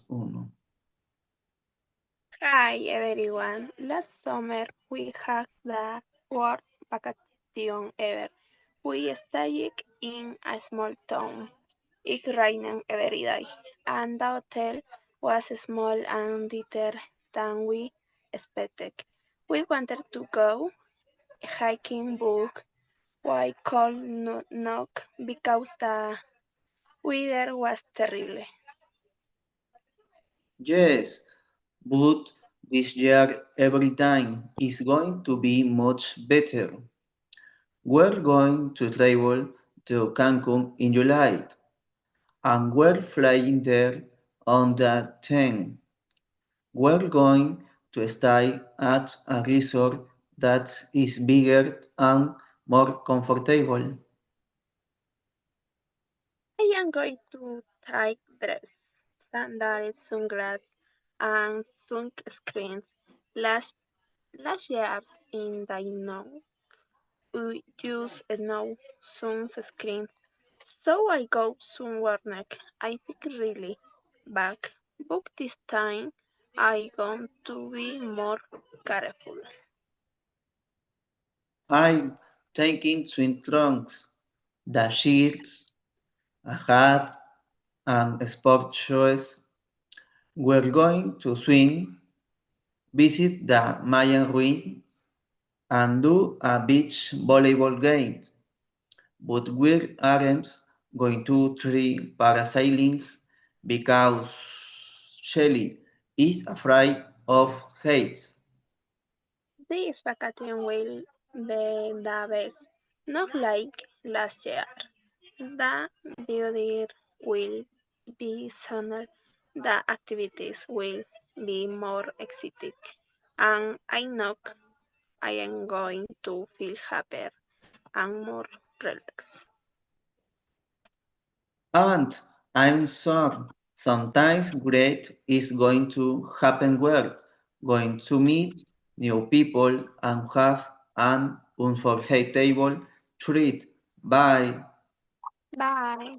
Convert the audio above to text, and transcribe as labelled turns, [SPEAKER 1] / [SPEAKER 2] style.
[SPEAKER 1] 1.
[SPEAKER 2] Hi everyone. Last summer we had the worst vacation ever. We stayed in a small town. It rained every day, and the hotel was small and dirtier than we expected. We wanted to go hiking, but we could not because the weather was terrible.
[SPEAKER 1] Yes, but this year everything is going to be much better. We're going to travel to Cancun in July, and we're flying there on the 10th. We're going to stay at a resort that is bigger and more comfortable.
[SPEAKER 2] I am going to take dress, sandals, sunglasses, and sunscreens. Last last year in Dino, we used no sunscreen, so I go somewhere next. I think really back, but this time I going to be more careful.
[SPEAKER 1] I'm taking swim trunks, the shirts, a hat, and sport shoes. We're going to swim, visit the Mayan ruins, and do a beach volleyball game. But we aren't going to try parasailing because Shelly is afraid of heights.
[SPEAKER 2] This vacation will be the best, not like last year. The building will be sooner, the activities will be more exciting, and I know I am going to feel happier and more relaxed.
[SPEAKER 1] And I'm sure sometimes great is going to happen. We're going to meet new people and have an unforgettable treat. Bye.
[SPEAKER 2] Bye.